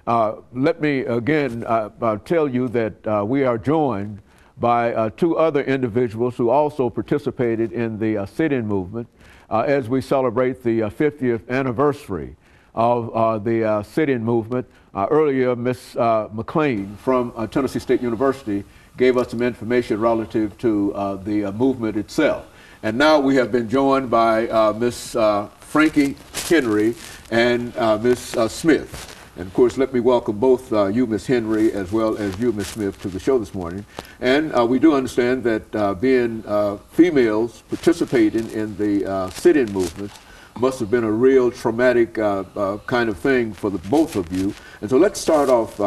Let me again tell you that we are joined by two other individuals who also participated in the sit-in movement as we celebrate the 50th anniversary of the sit-in movement. Earlier, Ms. McClain from Tennessee State University gave us some information relative to the movement itself. And now we have been joined by Ms. Frankie Henry and Ms. Smith. And of course, let me welcome both you, Ms. Henry, as well as you, Ms. Smith, to the show this morning. And we do understand that being females participating in the sit-in movement must have been a real traumatic kind of thing for the both of you. And so let's start off,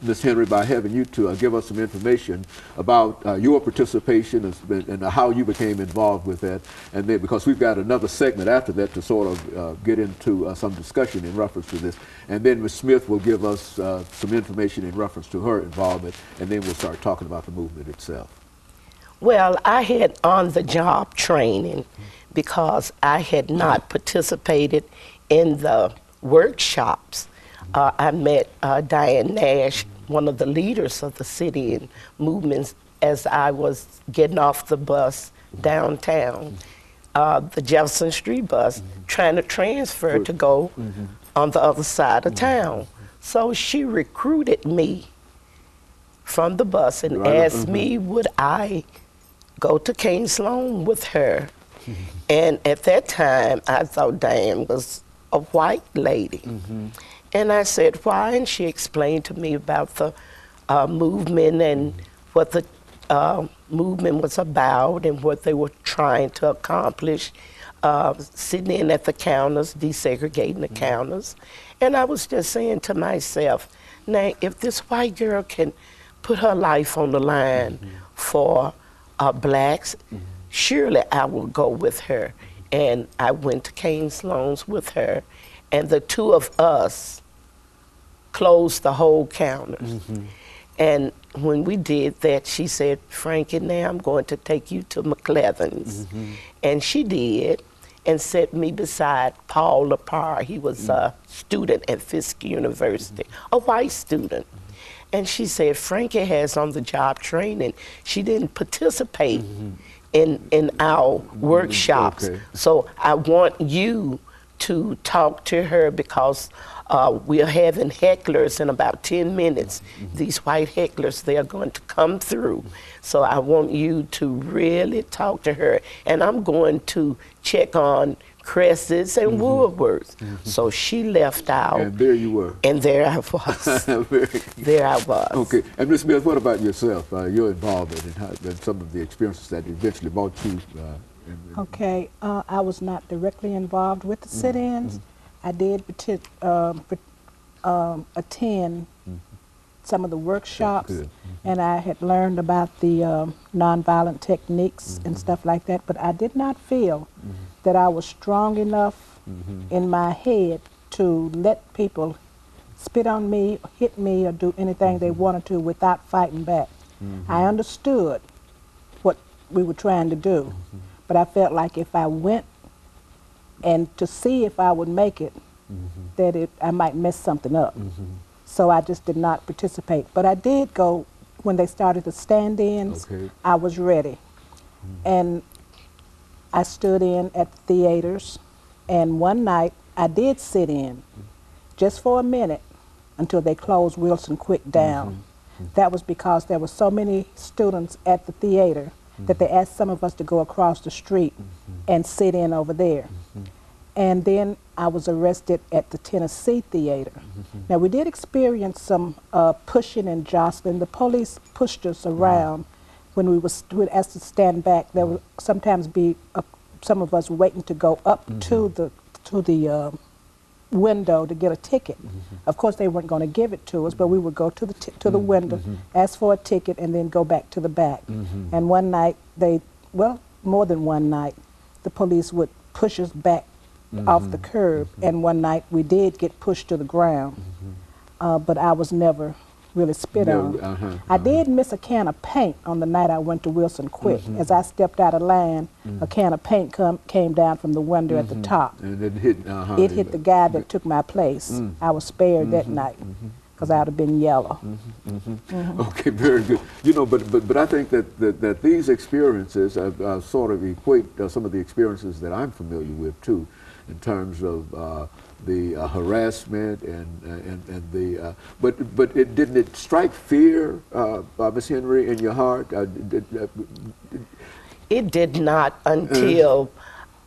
Ms. Henry, by having you to give us some information about your participation and how you became involved with that. And then, because we've got another segment after that to sort of get into some discussion in reference to this. And then Ms. Smith will give us some information in reference to her involvement, and then we'll start talking about the movement itself. Well, I had on-the-job training because I had not participated in the workshops. I met Diane Nash, one of the leaders of the sit-in movements, as I was getting off the bus downtown, the Jefferson Street bus, trying to transfer to go on the other side of town. So she recruited me from the bus and asked me would I go to King Sloan with her. And at that time, I thought Diane was a white lady. And I said, why? And she explained to me about the movement and what the movement was about and what they were trying to accomplish, sitting in at the counters, desegregating the counters. And I was just saying to myself, now, if this white girl can put her life on the line for blacks, surely I will go with her. And I went to King Sloan's with her, and the two of us closed the whole counter. And when we did that, she said, Frankie, now I'm going to take you to McLevin's. And she did, and set me beside Paul Lepar. He was a student at Fisk University, a white student. And she said, Frankie has on-the-job training. She didn't participate in our workshops. So I want you to talk to her because we are having hecklers in about 10 minutes. These white hecklers, they are going to come through. So I want you to really talk to her. And I'm going to check on Cresses and Woodworth. So she left out. And there you were. And there I was. There I was. Okay. And Ms. Smith, what about yourself? Your involvement and some of the experiences that eventually brought you Okay. I was not directly involved with the sit-ins. I did attend some of the workshops, and I had learned about the nonviolent techniques and stuff like that, but I did not feel that I was strong enough in my head to let people spit on me, hit me, or do anything they wanted to without fighting back. I understood what we were trying to do, but I felt like if I went and to see if I would make it, that I might mess something up. So I just did not participate. But I did go when they started the stand-ins. I was ready. And I stood in at the theaters, and one night I did sit in just for a minute until they closed Wilson Quick down. That was because there were so many students at the theater that they asked some of us to go across the street and sit in over there. And then I was arrested at the Tennessee Theater. Now, we did experience some pushing and jostling. The police pushed us around when we were asked to stand back. There would sometimes be some of us waiting to go up to the window to get a ticket. Of course, they weren't going to give it to us, but we would go to the window, ask for a ticket, and then go back to the back. And one night, more than one night, the police would push us back off the curb, and one night we did get pushed to the ground, but I was never really spit on. I did miss a can of paint on the night I went to Wilson Quick. As I stepped out of line, a can of paint came down from the window at the top. And it hit, it hit the guy that took my place. I was spared that night because I would have been yellow. Okay, very good. You know, but I think that these experiences sort of equate some of the experiences that I'm familiar with too, in terms of the harassment and the but didn't it strike fear, Miss Henry, in your heart? It did not until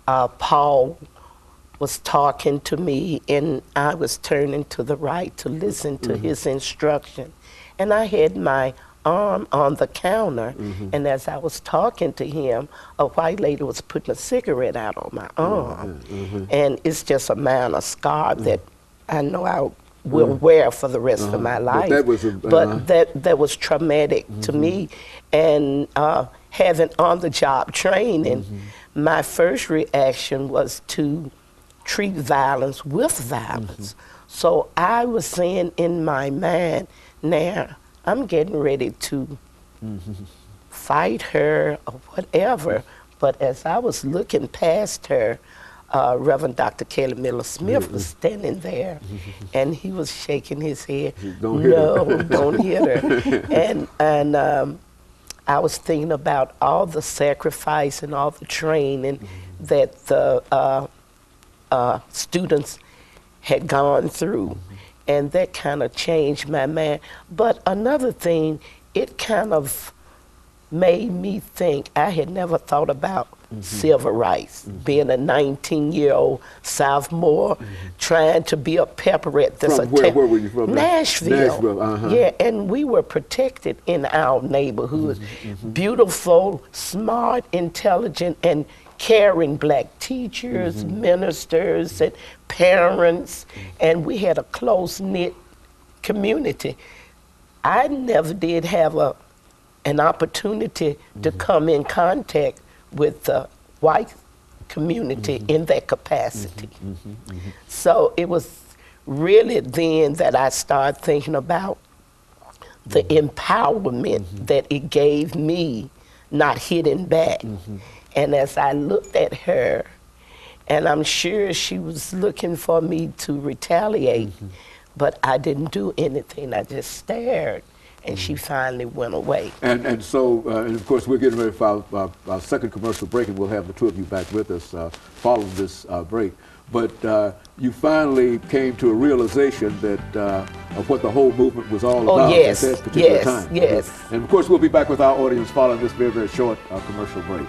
Paul was talking to me and I was turning to the right to listen to his instruction, and I had my arm on the counter, and as I was talking to him, a white lady was putting a cigarette out on my arm, and it's just a minor scar that I know I will wear for the rest of my life. But that was traumatic to me, and having on-the-job training, my first reaction was to treat violence with violence. So I was saying in my mind, now I'm getting ready to fight her or whatever. But as I was looking past her, Reverend Dr. Kelly Miller Smith was standing there, and he was shaking his head. Don't hit her. Don't hit her. And I was thinking about all the sacrifice and all the training that the students had gone through. And that kind of changed my mind. But another thing, it kind of made me think, I had never thought about civil rights, being a 19-year-old sophomore, trying to be a pepperette. Where were you from? Nashville. Yeah, and we were protected in our neighborhood. Beautiful, smart, intelligent, and caring black teachers, ministers, and parents, and we had a close-knit community. I never did have an opportunity to come in contact with the white community in that capacity. So it was really then that I started thinking about the empowerment that it gave me, not hitting back. And as I looked at her, and I'm sure she was looking for me to retaliate, but I didn't do anything. I just stared, and she finally went away. And so, and of course, we're getting ready for our second commercial break, and we'll have the two of you back with us following this break. But you finally came to a realization that of what the whole movement was all about at that particular time. Yes. And of course, we'll be back with our audience following this very, very short commercial break.